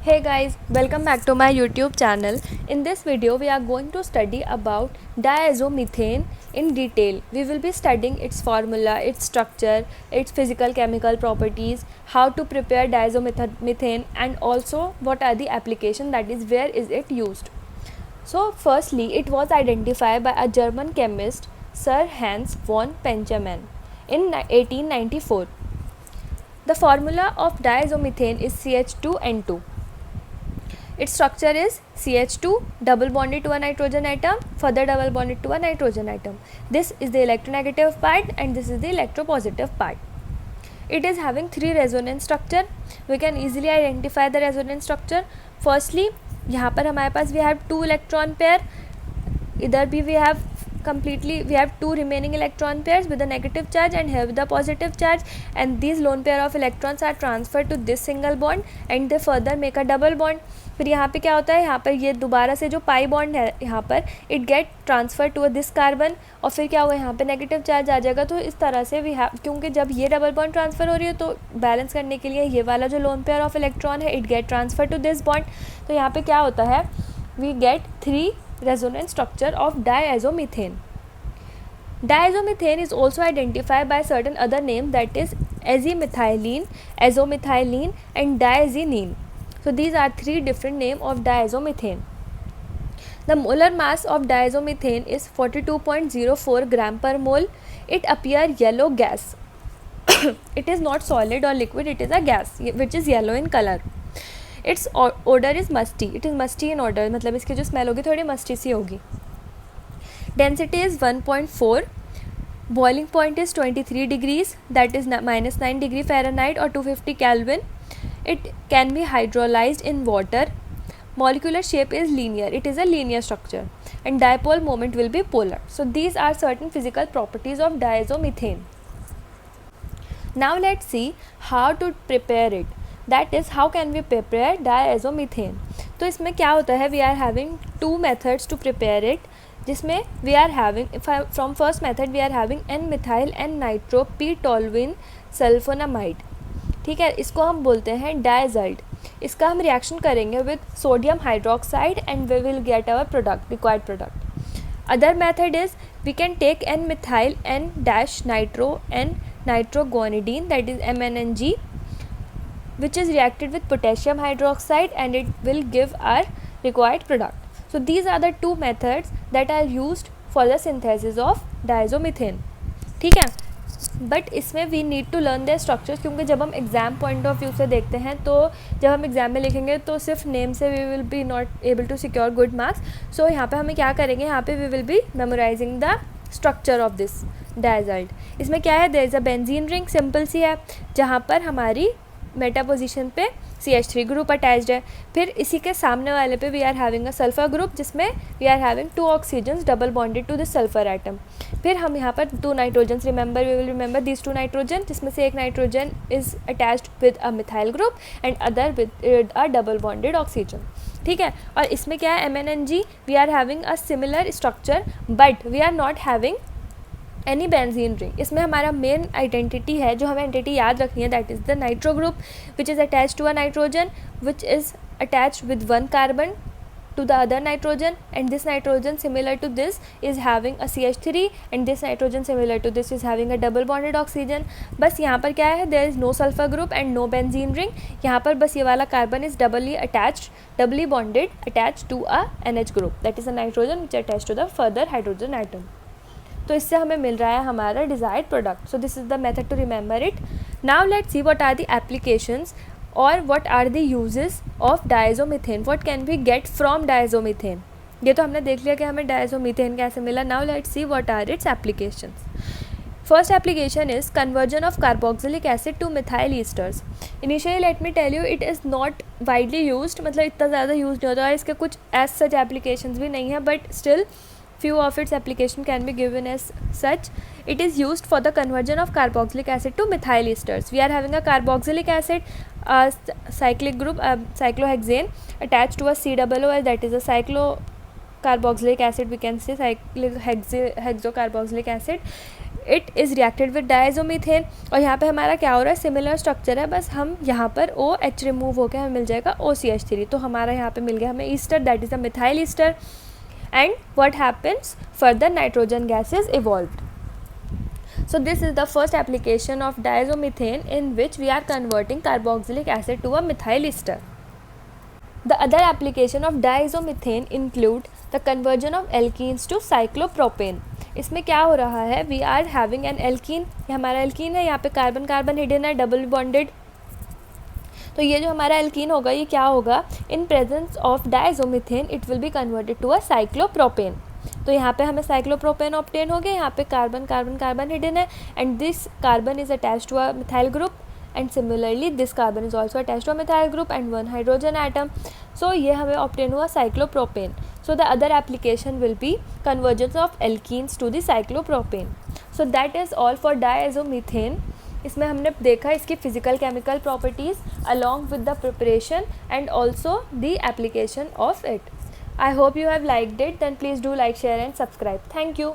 Hey guys, welcome back to my YouTube channel. In this video, we are going to study about diazomethane in detail. We will be studying its formula, its structure, its physical chemical properties, how to prepare diazomethane, and also what are the applications, that is where is it used. So firstly, it was identified by a German chemist, Sir Hans von Penchamen, in 1894. The formula of diazomethane is CH2N2. Its structure is CH2 double bonded to a nitrogen atom, further double bonded to a nitrogen atom. This is the electronegative part and this is the electropositive part. It is having three resonance structure. We can easily identify the resonance structure. Firstly, यहाँ पर हमारे पास we have two electron pair. इधर भी we have two remaining electron pairs with a negative charge and here with a positive charge, and these lone pair of electrons are transferred to this single bond and they further make a double bond. फिर यहाँ पे क्या होता है, यहाँ पर ये दोबारा से जो पाई बॉन्ड है यहाँ पर it get transfer to this carbon और फिर क्या हुआ यहाँ पे नेगेटिव चार्ज आ जाएगा. तो इस तरह से वी हैव, क्योंकि जब ये डबल बॉन्ड ट्रांसफ़र हो रही है तो बैलेंस करने के लिए ये वाला जो लोन पेयर ऑफ इलेक्ट्रॉन है it get transfer to this bond. तो यहाँ पे क्या होता है, we get three resonance structure of diazomethane. Diazomethane is also identified by certain other names, that is azimethylene, azomethylene and diazinine. So these are three different names of diazomethane. The molar mass of diazomethane is 42.04 gram per mole. It appears yellow gas. It is not solid or liquid, it is a gas which is yellow in color. Its odour is musty, it is musty in odour, मतलब इसकी जो smell होगी थोड़ी musty सी होगी. Density is 1.4. Boiling point is 23 degrees, that is -9 degree Fahrenheit और 250 kelvin. It can be hydrolysed in water. Molecular shape is linear, it is a linear structure and dipole moment will be polar. So these are certain physical properties of diazomethane. Now let's see how to prepare it, that is how can we prepare diazomethane. तो इसमें क्या होता है, we are having two methods to prepare it, जिसमें we are having from first method we are having N methyl N nitro p toluene sulphonamide. ठीक है, इसको हम बोलते हैं डायज़ल्ट. इसका हम रिएक्शन करेंगे with sodium hydroxide and we will get our product, required product. Other method is we can take N methyl N dash nitro N nitroguanidine, that is MnNG, which is reacted with potassium hydroxide and it will give our required product. So these are the two methods that are used for the synthesis of diazomethane. ठीक है, but इसमें we need to learn the structures, क्योंकि जब हम exam point of view से देखते हैं तो जब हम एग्ज़ाम में लिखेंगे तो सिर्फ नेम से we will be not able to secure good marks. So यहाँ पे हमें क्या करेंगे, यहाँ पे we will be memorising the structure of this Diazald. इसमें क्या है, there is a benzene ring, simple सी है, जहाँ पर हमारी मेटा पोजिशन पे CH3 ग्रुप अटैच्ड है. फिर इसी के सामने वाले पे we are having a sulphur group, जिसमें we are having two oxygens double bonded to this sulphur atom. फिर हम यहाँ पर two nitrogens, remember we will remember these two nitrogen, जिसमें से एक nitrogen is attached with a methyl group and other with a double bonded oxygen. ठीक है, और इसमें क्या है, MnNG, we are having a similar structure but we are not having any benzene ring. इसमें हमारा मेन आइडेंटिटी है, जो हमें आइडेंटिटी याद रखनी है, that is the nitro group which is attach to a nitrogen which is attached with one carbon to the other nitrogen, and this nitrogen similar to this is having a CH3 and this nitrogen similar to this is having a double bonded oxygen. बस यहाँ पर क्या है, there is no sulfur group and no benzene ring. यहाँ पर बस ये वाला carbon is doubly bonded attached to a NH group, that is a nitrogen which attached to the further hydrogen atom. तो इससे हमें मिल रहा है हमारा desired product. So this is the method to remember it. Now let's see what are the applications और what are the uses of diazomethane, what can we get from diazomethane. ये तो हमने देख लिया कि हमें डायज़ोमीथेन कैसे मिला. Now let's see what are its applications. First application is conversion of carboxylic acid to methyl esters. Initially let me tell you it is not widely used, मतलब इतना ज़्यादा यूज नहीं होता है, इसके कुछ एज सच एप्लीकेशंस भी नहीं है, but still few of its application can be given as such. It is used for the conversion of carboxylic acid to methyl esters. We are having a carboxylic acid, a cyclic group, cyclohexane attached to a COO, that is a cyclocarboxylic acid, we can say cyclic hexocarboxylic acid. It is reacted with diazomethane, और यहाँ पे हमारा क्या हो रहा है, similar structure है, बस हम यहाँ पर OH रिमूव होकर हमें मिल जाएगा OCH3। तो हमारा यहाँ पे मिल गया हमें Easter, that is the methyl Easter. And what happens, further nitrogen gas is evolved. So this is the first application of diazomethane in which we are converting carboxylic acid to a methyl ester. The other application of diazomethane include the conversion of alkenes to cyclopropane. इसमें क्या हो रहा है, we are having an alkene, ये हमारा alkene है, यहाँ पे कार्बन कार्बन हिडन है, डबल बॉन्डेड। तो ये जो हमारा एल्कीन होगा ये क्या होगा, in presence of diazomethane it will be converted to a cyclopropane. तो यहाँ पे हमें साइक्लोप्रोपेन ऑब्टेन हो गया, यहाँ पे कार्बन कार्बन कार्बन हिडन है and this carbon is attached to a methyl group and similarly this carbon is also attached to a methyl group and one hydrogen atom. So ये हमें obtain हुआ cyclopropane. So the other application will be convergence of alkenes to the cyclopropane. So that is all for diazomethane. इसमें हमने देखा इसकी physical chemical properties along with the preparation and also the application of it. I hope you have liked it. Then please do like, share and subscribe. Thank you.